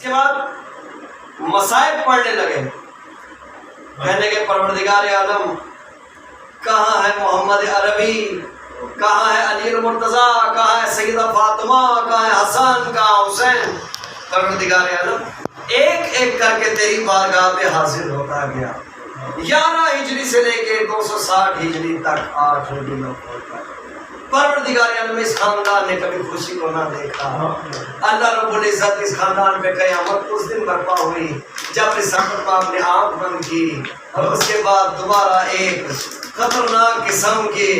کے بعد مصائب پڑھنے لگے، کہنے کے پروردگار عالم کہاں ہے محمد عربی، کہاں ہے علی المرتضیٰ، کہاں ہے سیدہ فاطمہ، کہاں ہے حسن، کہاں حسین؟ پروردگار عالم ایک ایک کر کے تیری بارگاہ پہ حاضر ہوتا گیا۔ 11 ہجری سے لے کے 260 ہجری تک 8 مہینوں ہوتا ہے۔ پروردگار عالم اس خاندان نے کبھی خوشی کو نہ دیکھا۔ اللہ رب العزت اس خاندان پہ قیامت اس دن برپا ہوئی جب رسالت پاک نے آنکھ بند کی، اور اس کے بعد دوبارہ ایک خطرناک قسم کی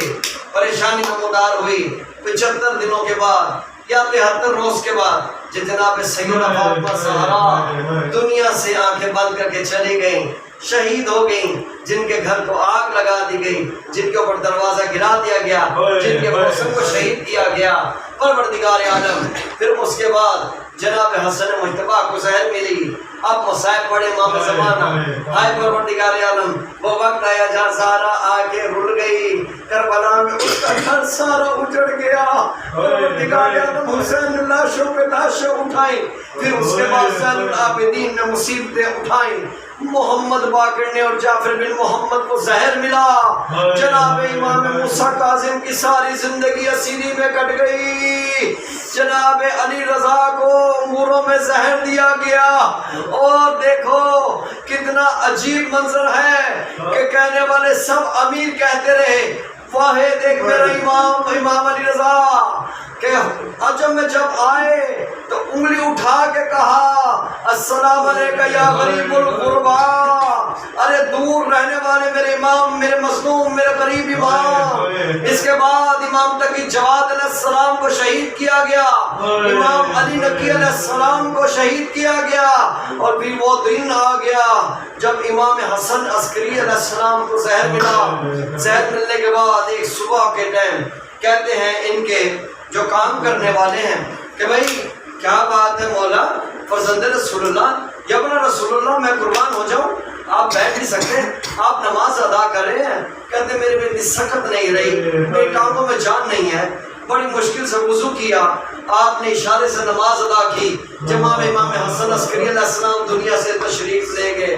پریشانی نمودار ہوئی۔ 75 دنوں کے بعد یا 73 روز کے بعد جناب سیدہ فاطمہ زہرا دنیا سے آنکھیں بند کر کے چلی گئیں، شہید ہو گئیں، جن کے گھر کو آگ لگا دی گئی، جن کے اوپر دروازہ گرا دیا گیا، جن کے موسم کو شہید کیا گیا۔ پروردگار عالم پھر اس کے بعد جناب حسن مجتبیٰ کو زہر ملی، اب مصائب پڑے امام زمانہ۔ ہائے پروردگار عالم وہ وقت آیا جہاں زہرا آ کے رل گئی، کربلا میں اس کا گھر سارا اجڑ گیا۔ پروردگار عالم حسین لاشوں پہ لاشیں اٹھائیں، پھر اس کے بعد زین العابدین نے مصیبتیں اٹھائیں، محمد باقر نے اور جعفر بن محمد کو زہر ملا، جناب امام موسیٰ کاظم کی ساری زندگی اسیری میں کٹ گئی، جناب علی رضا کو انگوروں میں زہر دیا گیا۔ اور دیکھو کتنا عجیب منظر ہے کہ کہنے والے سب امیر کہتے رہے، واحد ایک میرا امام علی رضا کہ عجم میں جب آئے تو انگلی اٹھا کے کہا السلام علیکم یا غریب الغربا، ارے دور رہنے والے میرے امام، میرے مظلوم، میرے غریب امام۔ اس کے بعد امام تقی جواد علیہ السلام کو شہید کیا گیا، امام علی نقی علیہ السلام کو شہید کیا گیا، اور پھر وہ دن آ گیا جب امام حسن عسکری علیہ السلام کو زہر ملا۔ زہر ملنے کے بعد ایک صبح کے ٹائم کہتے ہیں ان کے جو کام کرنے والے ہیں کہ بھائی کیا بات ہے مولا، فرزند رسول اللہ یا ابن رسول اللہ میں قربان ہو جاؤں، آپ بیٹھ نہیں سکتے، آپ نماز ادا کر رہے ہیں؟ کہتے میرے میں اتنی سخت نہیں رہی، میری ٹانگوں میں جان نہیں ہے، بڑی مشکل سے وضو کیا، آپ نے اشارے سے نماز ادا کی، جب امام حسن عسکری علیہ السلام دنیا سے تشریف لے گئے۔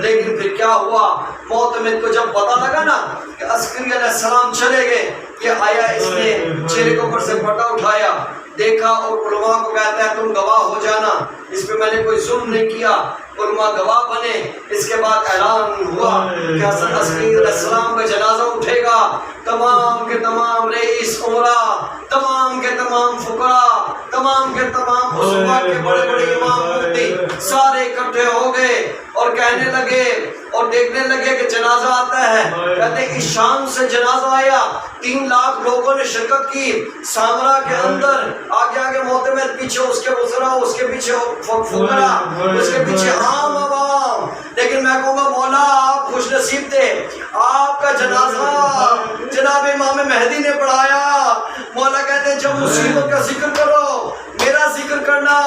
لیکن پھر کیا ہوا، معتمد کو جب پتا لگا نا کہ عسکری علیہ السلام چلے گئے، یہ آیا اس نے چہرے کے اوپر سے پٹا اٹھایا، دیکھا اور علماء کو کہتا ہے تم گواہ ہو جانا، اس پہ میں نے کوئی ظلم نہیں کیا۔ علماء گواہ بنے۔ اس کے بعد اعلان ہوا کہ حسن عسکری علیہ السلام کا جنازہ اٹھے گا، تمام کے تمام رئیس امراء، تمام کے تمام فقراء، تمام کے تمام عصبہ کے بڑے بڑے امام مفتی سارے اکٹھے ہو گئے اور کہنے لگے اور دیکھنے لگے کہ جنازہ آتا ہے۔ کہتے ہیں اس شام سے جنازہ آیا، 3 لاکھ لوگوں نے شرکت کی، سامرا کے اندر آگے آگے معتمد، پیچھے اس کے وزراء، اس کے پیچھے فقراء، اس کے پیچھے عام عوام۔ لیکن میں کہوں گا مولا آپ خوش نصیب تھے، آپ کا جنازہ جناب امام مہدی نے پڑھایا۔ مولا کہتے ہیں جب مصیبت کا ذکر کرو میرا ذکر کرنا۔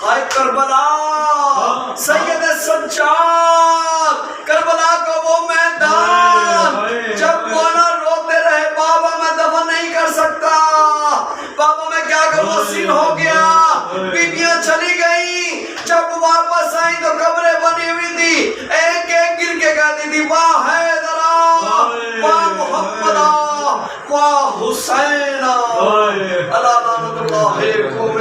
ہائے کربلا سید سجاد، کربلا کا وہ میدان جب مولا روتے رہے بابا میں دفن نہیں کر سکتا، بابا میں کیا کروں، اسیر ہو گیا، بیبیاں چلی گئیں، جب واپس آئیں تو قبریں بنی ہوئی تھی، ایک ایک گر کے کہتی تھی واہ حیدرہ، واہ محمدہ، واہ حسینہ، اللہ لعنت اللہ علیکم۔